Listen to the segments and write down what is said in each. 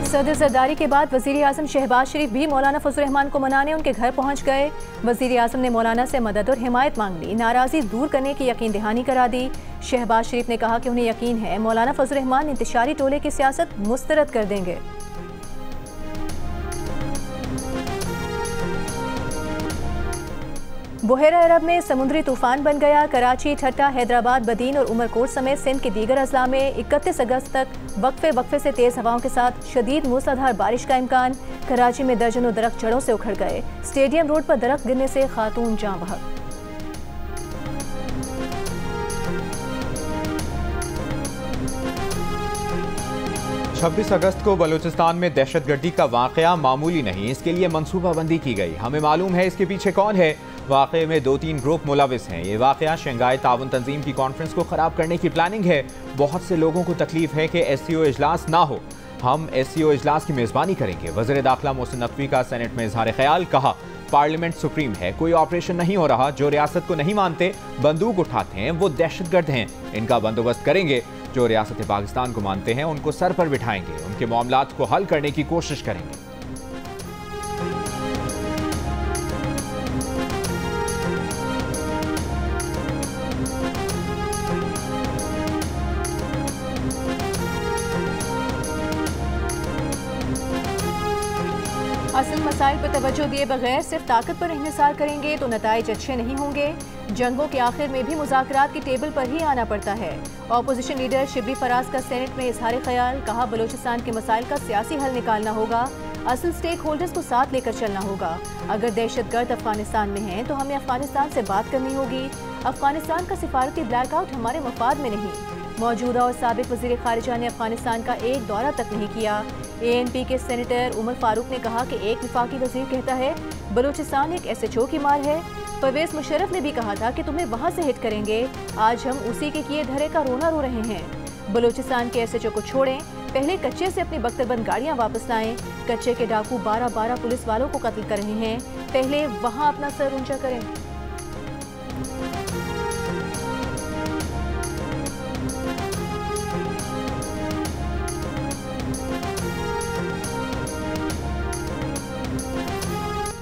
सदर जरदारी के बाद वजीर आजम शहबाज शरीफ भी मौलाना फजल रहमान को मनाने उनके घर पहुंच गए। वजीर आजम ने मौलाना से मदद और हिमायत मांग ली, नाराजगी दूर करने की यकीन दहानी करा दी। शहबाज शरीफ ने कहा कि उन्हें यकीन है मौलाना फजल रहमान इंतशारी टोले की सियासत मुस्तरद कर देंगे। बुहेरा अरब में समुद्री तूफान बन गया। कराची, ठट्टा, हैदराबाद, बदीन और उमरकोट समेत सिंध के दीगर अजला में 31 अगस्त तक वक्फे से तेज हवाओं के साथ शदीद मूसलाधार बारिश का इम्कान। कराची में दर्जनों दरख्त जड़ों से उखड़ गए। स्टेडियम रोड पर दरख्त गिरने से खातून जाँ बहक। छब्बीस अगस्त को बलूचिस्तान में दहशतगर्दी का वाकया मामूली नहीं, इसके लिए मनसूबाबंदी की गई। हमें मालूम है इसके पीछे कौन है। वाकये में 2-3 ग्रुप मुलविस हैं। ये वाकया शंघाई ताउन तंजीम की कॉन्फ्रेंस को ख़राब करने की प्लानिंग है। बहुत से लोगों को तकलीफ है कि SCO इजलास ना हो। हम SCO इजलास की मेज़बानी करेंगे। वज़ीर दाखिला मोहसिन नकवी का सेनेट में इजहार ख्याल, कहा पार्लियामेंट सुप्रीम है, कोई ऑपरेशन नहीं हो रहा। जो रियासत को नहीं मानते, बंदूक उठाते हैं, वो दहशतगर्द हैं। इनका बंदोबस्त करेंगे। जो रियासत पाकिस्तान को मानते हैं उनको सर पर बिठाएंगे, उनके मामलात को हल करने की कोशिश करेंगे। असल मसाइल पर तवज्जो दिए बगैर सिर्फ ताकत पर इन्हिसार करेंगे तो नताइज अच्छे नहीं होंगे। जंगों के आखिर में भी मुज़ाकरात की टेबल पर ही आना पड़ता है। ऑपोजिशन लीडर शिबली फराज का सेनेट में इजहार ख्याल, कहा बलूचिस्तान के मसाइल का सियासी हल निकालना होगा। असल स्टेक होल्डर्स को साथ लेकर चलना होगा। अगर दहशतगर्द अफगानिस्तान में हैं तो हमें अफगानिस्तान से बात करनी होगी। अफगानिस्तान का सिफारती ब्लैकआउट हमारे मफाद में नहीं। मौजूदा और साबिक वज़ीर खारिजा ने अफगानिस्तान का एक दौरा तक नहीं किया। ANP के सेनेटर उमर फारूक ने कहा कि एक वफाकी वज़ीर कहता है बलूचिस्तान एक SHO की मार है। परवेज मुशर्रफ ने भी कहा था कि तुम्हें वहाँ से हिट करेंगे। आज हम उसी के किए धरे का रोना रो रहे हैं। बलूचिस्तान के SHO को छोड़ें, पहले कच्चे से अपनी बख्तरबंद गाड़ियाँ वापस लाएं। कच्चे के डाकू 12 पुलिस वालों को कत्ल कर रहे हैं, पहले वहाँ अपना सर ऊंचा करें।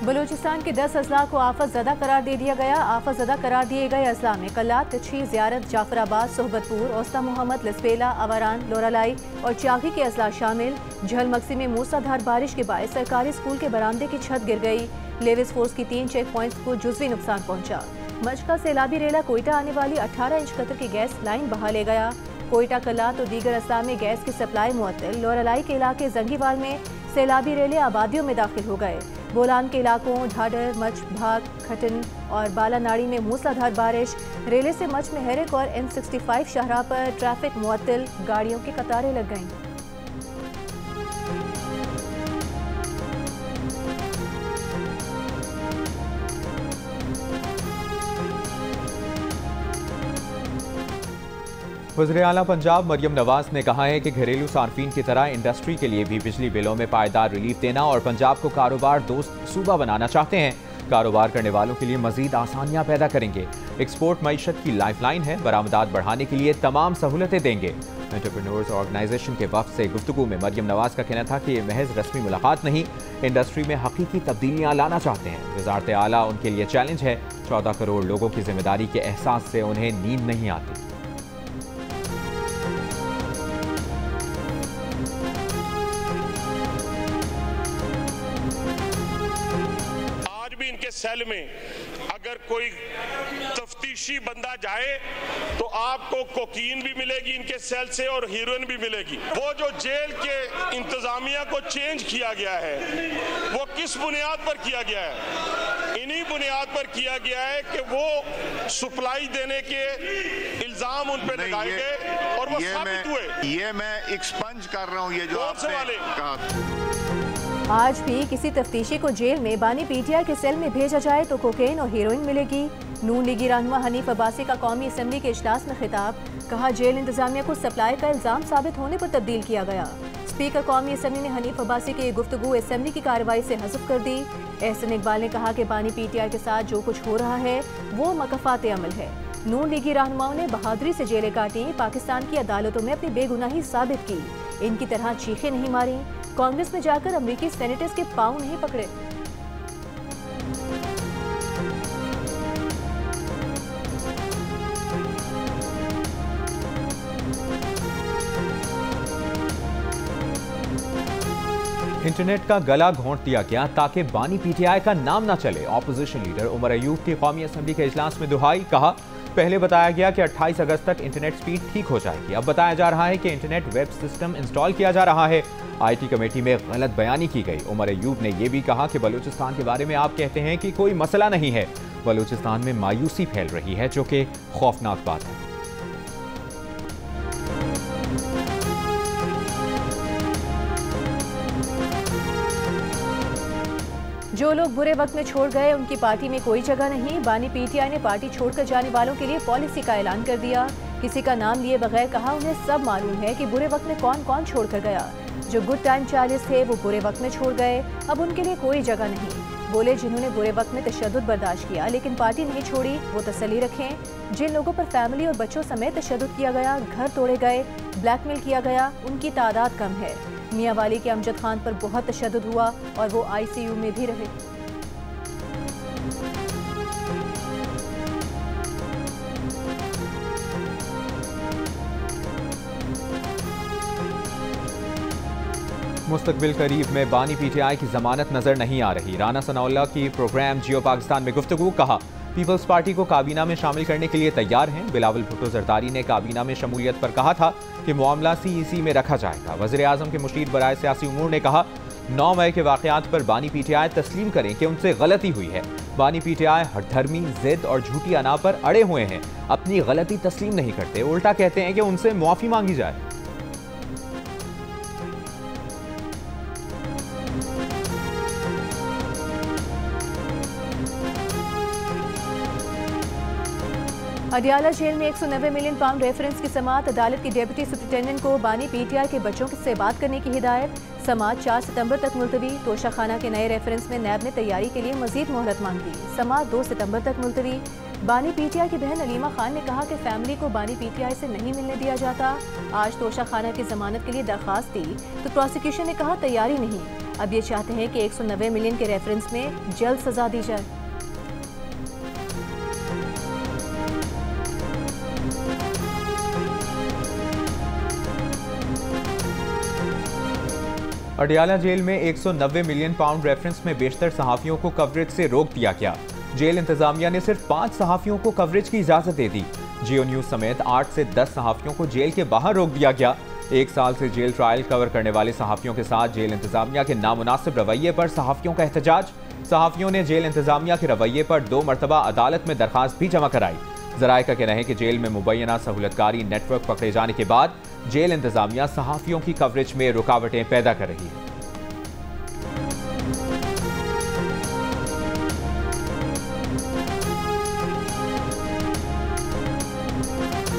बलूचिस्तान के 10 अजला को आफत ज़दा करार दे दिया गया। आफत ज़दा करार दिए गए अजला में कल्लात, कच्छी, ज़ियारत, जाफराबाद, सोहबतपुर, औस्ता मोहम्मद, लसबेला, अवारान, लोरालाई और चागी के अजला शामिल। झलमक्सी में मूसलाधार बारिश के बायस सरकारी स्कूल के बरामदे की छत गिर गई। लेविस फोर्स की 3 चेक पॉइंट्स को जुज़वी नुकसान पहुंचा। मचका सैलाबी रेला कोयटा आने वाली 18 इंच कतर की गैस लाइन बहा ले गया। कोयटा, कल्लात और दीगर अजला में गैस की सप्लाई मुअत्तल। लोरालाई के इलाके जंगीवाल में सैलाबी रेले आबादियों में दाखिल हो गए। बोलान के इलाकों ढाडर, मच, भाग, खटन और बालानाड़ी में मूसलाधार बारिश। रेले से मच में हेरिक और N65 शाहराह पर ट्रैफिक मुअत्तल, गाड़ियों की कतारें लग गईं। वज़ीर आला पंजाब मरियम नवाज ने कहा है कि घरेलू सार्फिन की तरह इंडस्ट्री के लिए भी बिजली बिलों में पायदार रिलीफ देना और पंजाब को कारोबार दोस्त सूबा बनाना चाहते हैं। कारोबार करने वालों के लिए मजीद आसानियां पैदा करेंगे। एक्सपोर्ट मईशत की लाइफलाइन है, बरामदात बढ़ाने के लिए तमाम सहूलतें देंगे। एंटरप्रेन्योर्स ऑर्गेनाइजेशन के वफ़द से गुफ्तगू में मरियम नवाज का कहना था कि ये महज रस्मी मुलाकात नहीं, इंडस्ट्री में हकीकी तब्दीलियाँ लाना चाहते हैं। वज़ारत आला उनके लिए चैलेंज है। 14 करोड़ लोगों की जिम्मेदारी के एहसास से उन्हें नींद नहीं आती। सेल में अगर कोई तफ्तीशी बंदा जाए तो आपको कोकीन भी मिलेगी इनके सेल से और हीरोइन भी मिलेगी। वो जो जेल के इंतजामिया को चेंज किया गया है वो किस बुनियाद पर किया गया है? इन्हीं बुनियाद पर किया गया है कि वो सप्लाई देने के इल्जाम उन पे लगाए गए और वो साबित हुए। ये मैं एक्सपंज कर रहा हूँ ये जो आपने कहा। आज भी किसी तफ्तीशी को जेल में बानी PTI के सेल में भेजा जाए तो कोकेन और हीरोइन मिलेगी। नून लीगी रहनुमा हनीफ अब्बासी का कौमी असम्बली के इजलास में खिताब, कहा जेल इंतजामिया को सप्लाई का इल्जाम साबित होने पर तब्दील किया गया। स्पीकर कौमी असम्बली ने हनीफ अब्बासी की गुफ्तगू असम्बली की कार्रवाई से हज़फ कर दी। एहसन इकबाल ने कहा कि बानी PTI के साथ जो कुछ हो रहा है वो मकफ़ात अमल है। नून लीगी रहनुमाओं ने बहादुरी से जेलें काटी, पाकिस्तान की अदालतों में अपनी बेगुनाही साबित की। इनकी तरह चीखें नहीं मारी, कांग्रेस में जाकर अमेरिकी सेनेटर्स के पांव नहीं पकड़े। इंटरनेट का गला घोंट दिया गया ताकि बानी पीटीआई का नाम ना चले। ऑपोजिशन लीडर उमर अयूब की कौमी असम्बली के इजलास में दुहाई, कहा पहले बताया गया कि 28 अगस्त तक इंटरनेट स्पीड ठीक हो जाएगी, अब बताया जा रहा है कि इंटरनेट वेब सिस्टम इंस्टॉल किया जा रहा है। IT कमेटी में गलत बयानी की गई। उमर अयूब ने यह भी कहा कि बलूचिस्तान के बारे में आप कहते हैं कि कोई मसला नहीं है, बलूचिस्तान में मायूसी फैल रही है, जो कि खौफनाक बात है। जो लोग बुरे वक्त में छोड़ गए उनकी पार्टी में कोई जगह नहीं। बानी पीटीआई ने पार्टी छोड़कर जाने वालों के लिए पॉलिसी का ऐलान कर दिया। किसी का नाम लिए बगैर कहा उन्हें सब मालूम है कि बुरे वक्त में कौन कौन छोड़कर गया। जो गुड टाइम चार्जेस थे वो बुरे वक्त में छोड़ गए, अब उनके लिए कोई जगह नहीं। बोले जिन्होंने बुरे वक्त में तशद्दुद बर्दाश्त किया लेकिन पार्टी नहीं छोड़ी वो तसल्ली रखें। जिन लोगों पर फैमिली और बच्चों समेत तशद्दुद किया गया, घर तोड़े गए, ब्लैकमेल किया गया, उनकी तादाद कम है। मियां वाली के अमजद खान पर बहुत तशद्दुद हुआ और वो ICU में भी रहे। मुस्तकबिल करीब में बानी पीटीआई की जमानत नजर नहीं आ रही। राना सनाउल्लाह की प्रोग्राम जियो पाकिस्तान में गुफ्तगू, कहा पीपल्स पार्टी को काबीना में शामिल करने के लिए तैयार हैं। बिलावल भुट्टो जरदारी ने काबीना में शमूलियत पर कहा था कि मामला CEC में रखा जाएगा। वज़ीर आज़म के मुशीर बराए सियासी उमूर ने कहा 9 मई के वाक़यात पर बानी पीटीआई तस्लीम करें कि उनसे गलती हुई है। बानी पीटीआई हठधर्मी, जिद और झूठी अना पर अड़े हुए हैं, अपनी गलती तस्लीम नहीं करते, उल्टा कहते हैं कि उनसे मुआफ़ी मांगी जाए। अडियाला जेल में 190 मिलियन पाउंड रेफरेंस की समाअत। अदालत की डिप्टी सुप्रिंटेंडेंट को बानी पीटीआई के बच्चों से बात करने की हिदायत। समाअत 4 सितंबर तक मुलतवी। तोशाखाना के नए रेफरेंस में नैब ने तैयारी के लिए मजीद मोहलत मांगी। समाअत 2 सितंबर तक मुलतवी। बानी पीटीआई की बहन अलीमा खान ने कहा कि फैमिली को बानी पीटीआई से नहीं मिलने दिया जाता। आज तोशाखाना की जमानत के लिए दरखास्त दी तो प्रोसिक्यूशन ने कहा तैयारी नहीं। अब ये चाहते हैं कि 190 मिलियन के रेफरेंस में जल्द सजा दी जाए। अडियाला जेल में 190 मिलियन पाउंड रेफरेंस में बेशतर सहाफ़ियों को कवरेज से रोक दिया गया। जेल इंतजामिया ने सिर्फ 5 सहाफ़ियों को कवरेज की इजाज़त दे दी। जियो न्यूज़ समेत 8 से 10 सहाफ़ियों को जेल के बाहर रोक दिया गया। 1 साल से जेल ट्रायल कवर करने वाले सहाफ़ियों के साथ जेल इंतजामिया के नामुनासिब रवैये पर सहाफ़ियों का एहतजाज। सहाफ़ियों ने जेल इंतजामिया के रवैये पर 2 मरतबा अदालत में दरखास्त भी जमा कराई। ज़राए का कहना है कि जेल में मुबैना सहूलतकारी नेटवर्क पकड़े जाने के बाद जेल इंतजामिया सहाफ़ियों की कवरेज में रुकावटें पैदा कर रही है।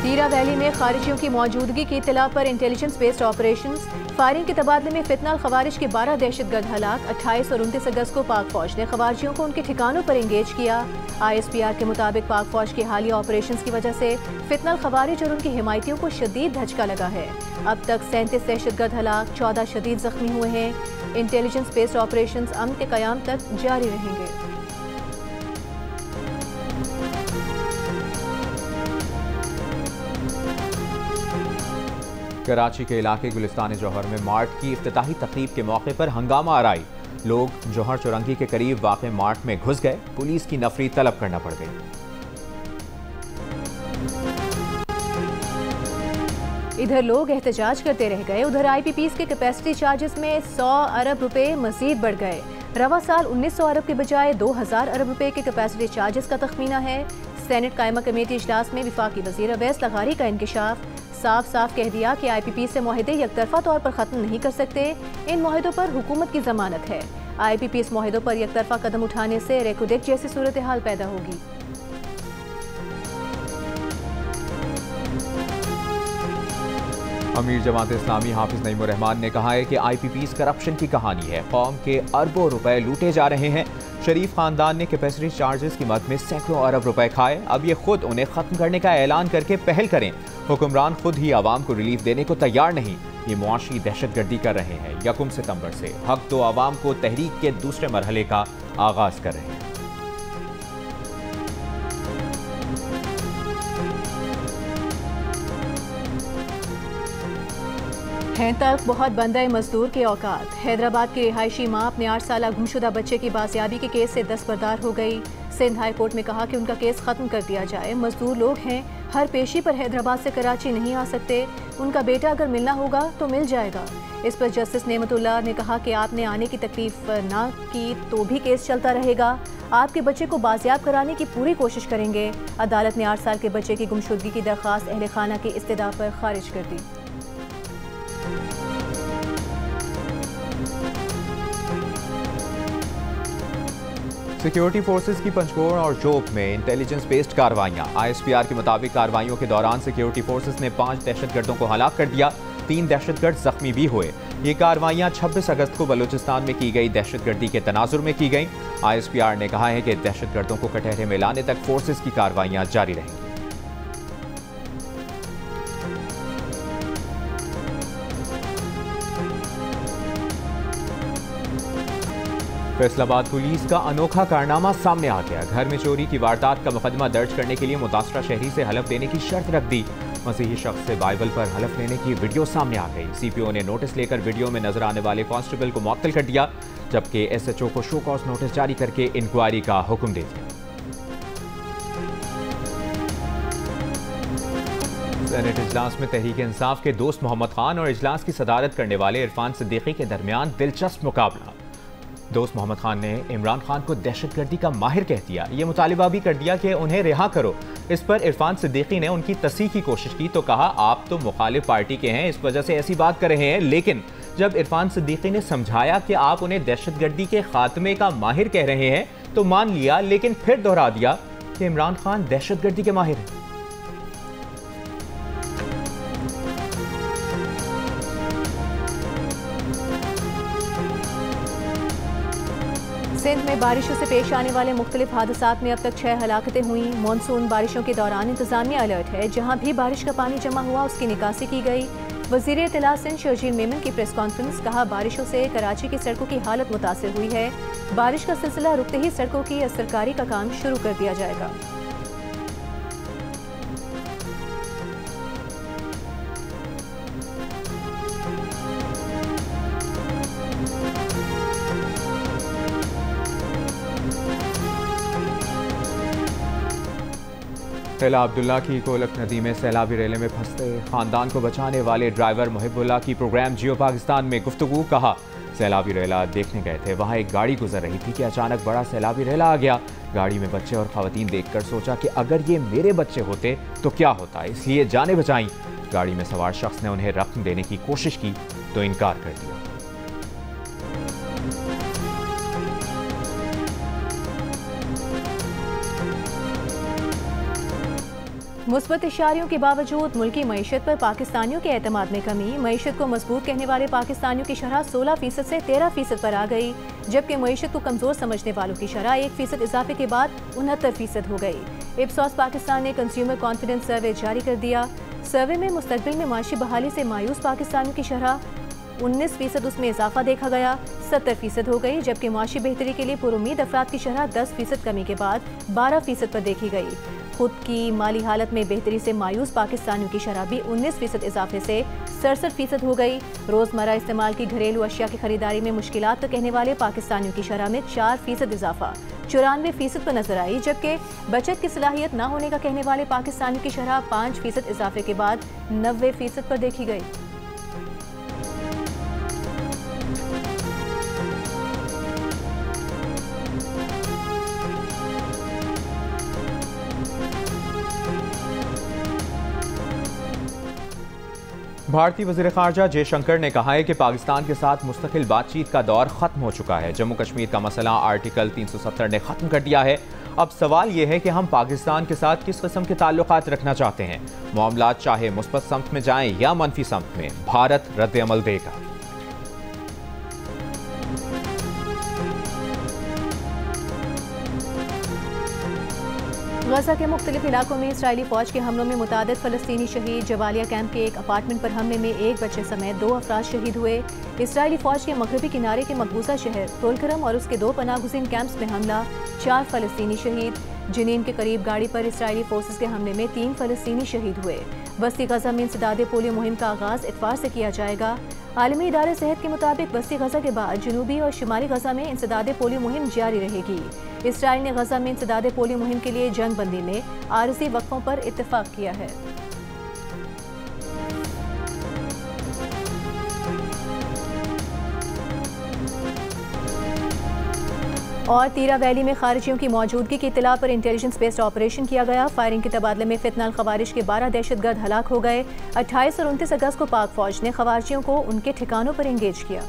तीरा वैली में खारिजियों की मौजूदगी की इत्तला पर इंटेलिजेंस बेस्ड ऑपरेशंस। फायरिंग के तबादले में फितनाल खवारिज के 12 दहशतगर्द हलाक। 28 और 29 अगस्त को पाक फौज ने खवारिजियों को उनके ठिकानों पर एंगेज किया। ISPR के मुताबिक पाक फौज के हालिया ऑपरेशंस की वजह से फितनाल खवारिज और उनके हिमायतियों को शदीद धचका लगा है। अब तक 37 दहशतगर्द हलाक, 14 शदीद जख्मी हुए हैं। इंटेलिजेंस बेस्ड ऑपरेशंस अमन के क़याम तक जारी रहेंगे। कराची के इलाके गुलिस्तान जौहर में मार्ट की इफ्तिताही तकरीब के मौके पर हंगामा आराई। लोग जौहर चौरंगी के करीब वाक़े मार्ट में घुस गए, पुलिस की नफरी तलब करना पड़ गई। इधर लोग एहतजाज करते रह गए, उधर IPPs के कैपेसिटी चार्जेस में 100 अरब रुपए मजीद बढ़ गए। रवा साल 1900 अरब के बजाय 2000 अरब रुपए के कैपेसिटी चार्जेस का तखमीना है। सेनेट कायमा कमेटी इजलास में वफाकी वज़ीर अवैस लगारी का इंकशाफ। साफ साफ कह दिया कि IPP से मुआहदे यकतरफा तौर पर ख़त्म नहीं कर सकते। इन मुआहदों पर हुकूमत की जमानत है। IPP इस मुआहदों पर यकतरफा कदम उठाने से रेकोडेक जैसी सूरत हाल पैदा होगी। अमीर जमात इस्लामी हाफिज नईमुर रहमान ने कहा है कि IPPs करप्शन की कहानी है। कौम के अरबों रुपए लूटे जा रहे हैं। शरीफ खानदान ने कैपेसिटी चार्जेस की मद में सैकड़ों अरब रुपए खाए। अब ये खुद उन्हें खत्म करने का ऐलान करके पहल करें। हुक्मरान खुद ही आवाम को रिलीफ देने को तैयार नहीं। ये मुआशी दहशतगर्दी कर रहे हैं। 1 सितंबर से हक तो आवाम को तहरीक के दूसरे मरहले का आगाज कर रहे हैं। हैं तक बहुत बंदा मजदूर के औकात। हैदराबाद की रिहायशी मां अपने 8 साल गुमशुदा बच्चे की बाजियाबी के केस से दस्तबरदार हो गई। सिंध हाई कोर्ट में कहा कि उनका केस खत्म कर दिया जाए। मजदूर लोग हैं, हर पेशी पर हैदराबाद से कराची नहीं आ सकते। उनका बेटा अगर मिलना होगा तो मिल जाएगा। इस पर जस्टिस नेमतुल्लाह ने कहा कि आपने आने की तकलीफ ना की तो भी केस चलता रहेगा। आपके बच्चे को बाजियाब कराने की पूरी कोशिश करेंगे। अदालत ने 8 साल के बच्चे की गुमशुदगी की दरख्वास्त अहले खाना की इस्तदा पर खारिज कर दी। सिक्योरिटी फोर्सेस की पंचकोड़ और जोप में इंटेलिजेंस बेस्ड कार्रवाइयां। ISPR के मुताबिक कार्रवाइयों के दौरान सिक्योरिटी फोर्सेस ने 5 दहशतगर्दों को हलाक कर दिया। 3 दहशतगर्द जख्मी भी हुए। ये कार्रवाइयां 26 अगस्त को बलूचिस्तान में की गई दहशतगर्दी के तनाजुर में की गई। ISPR ने कहा है कि दहशतगर्दों को कटहरे में लाने तक फोर्सेस की कार्रवाइयां जारी रहेंगी। फैसलाबाद पुलिस का अनोखा कारनामा सामने आ गया। घर में चोरी की वारदात का मुकदमा दर्ज करने के लिए मुतासरा शहरी से हलफ देने की शर्त रख दी। मसीही शख्स से बाइबल पर हलफ लेने की वीडियो सामने आ गई। CPO ने नोटिस लेकर वीडियो में नजर आने वाले कांस्टेबल को मुअत्तल कर दिया, जबकि SHO को शो कॉज नोटिस जारी करके इंक्वायरी का हुक्म दे दिया। सेनेट इजलास में तहरीक इंसाफ के दोस्त मोहम्मद खान और इजलास की सदारत करने वाले इरफान सिद्दीकी के दरमियान दिलचस्प मुकाबला। दोस्त मोहम्मद खान ने इमरान खान को दहशतगर्दी का माहिर कह दिया। ये मुतालिबा भी कर दिया कि उन्हें रिहा करो। इस पर इरफान सिद्दीकी ने उनकी तस्दीक की कोशिश की तो कहा, आप तो मुखालिफ पार्टी के हैं, इस वजह से ऐसी बात कर रहे हैं। लेकिन जब इरफान सिद्दीकी ने समझाया कि आप उन्हें दहशतगर्दी के खात्मे का माहिर कह रहे हैं तो मान लिया, लेकिन फिर दोहरा दिया कि इमरान खान दहशतगर्दी के माहिर हैं। सिंध में बारिशों से पेश आने वाले मुख्तलिफ हादसात में अब तक 6 हलाकतें हुई। मानसून बारिशों के दौरान इंतजामिया अलर्ट है। जहां भी बारिश का पानी जमा हुआ उसकी निकासी की गई। वज़ीर इत्तला सिंध शर्जील मेमन की प्रेस कॉन्फ्रेंस। कहा, बारिशों से कराची की सड़कों की हालत मुतासिर हुई है। बारिश का सिलसिला रुकते ही सड़कों की असरकारी का काम शुरू कर दिया जाएगा। सैला अब्दुल्ला की कोलक नदी में सैलाबी रेले में फंसते खानदान को बचाने वाले ड्राइवर मुहिबुल्लाह की प्रोग्राम जियो पाकिस्तान में गुफ्तगू। कहा, सैलाबी रेला देखने गए थे, वहाँ एक गाड़ी गुजर रही थी कि अचानक बड़ा सैलाबी रेला आ गया। गाड़ी में बच्चे और खवातीन देखकर सोचा कि अगर ये मेरे बच्चे होते तो क्या होता, इसलिए जाने बचाई। गाड़ी में सवार शख्स ने उन्हें रकम देने की कोशिश की तो इनकार कर दिया। मुस्बत इशारियों के बावजूद मुल्की मईशत पर पाकिस्तानियों के एतमाद में कमी। मईशत को मजबूत कहने वाले पाकिस्तानियों की शरह 16% से 13% पर आ गई, जबकि मईशत को कमजोर समझने वालों की शरह 1% इजाफे के बाद 69% हो गई। इप्सॉस पाकिस्तान ने कंज्यूमर कॉन्फिडेंस सर्वे जारी कर दिया। सर्वे में मुस्तकबिल में माशी बहाली से मायूस पाकिस्तानियों की शरह 19%, उसमें इजाफा देखा गया, 70% हो गई, जबकि माशी बेहतरी के लिए पुरुमीद अफराद की शरह 10% कमी के बाद 12% पर देखी गई। खुद की माली हालत में बेहतरी से मायूस पाकिस्तानियों की शरह भी 19% इजाफे से 67% हो गई। रोजमर्रा इस्तेमाल की घरेलू अशिया की खरीदारी में मुश्किलात का कहने वाले पाकिस्तानियों की शरह में 4% इजाफा 94% पर नजर आई, जबकि बचत की सलाहियत न होने का कहने वाले पाकिस्तानियों की शरह 5% इजाफे के बाद 90% पर देखी गई। भारतीय वज़ीर ख़ारजा जयशंकर ने कहा है कि पाकिस्तान के साथ मुस्तकिल बातचीत का दौर ख़त्म हो चुका है। जम्मू कश्मीर का मसला आर्टिकल 370 ने ख़त्म कर दिया है। अब सवाल यह है कि हम पाकिस्तान के साथ किस किस्म के ताल्लुकात रखना चाहते हैं। मामलात चाहे मुस्बत समत में जाएं या मनफी समत में, भारत रद्द अमल देगा। गजा के मुख्तलिफ इलाकों में इसराइली फौज के हमलों में मुतादिद फलस्तीनी शहीद। जवालिया कैंप के एक अपार्टमेंट पर हमले में एक बच्चे समेत 2 अफराद शहीद हुए। इसराइली फौज के मगरबी किनारे के मकबूजा शहर तोलकरम और उसके 2 पनाहगुज़ीन कैंप्स में हमला, 4 फलस्तीनी शहीद। जिनीन के करीब गाड़ी पर इसराइली फोर्सेस के हमले में 3 फलस्तीनी शहीद हुए। बस्ती गजा में इंसदाद पोलियो मुहिम का आगाज इतवार से किया जाएगा। आलमी इदारे सेहत के मुताबिक बस्ती गजा के बाद जनूबी और शुमाली गजा में इंसदाद पोलियो मुहिम जारी रहेगी। इसराइल ने गजा में इंसदाद पोलियो मुहिम के लिए जंग बंदी में आरजी वक्फों पर इत्तेफाक किया है। और तीरा वैली में खारिजियों की मौजूदगी की इत्तला पर इंटेलिजेंस बेस्ड ऑपरेशन किया गया। फायरिंग के तबादले में फितनाल खवारिज के 12 दहशतगर्द हलाक हो गए। 28 और 29 अगस्त को पाक फौज ने खवारिजियों को उनके ठिकानों पर एंगेज किया।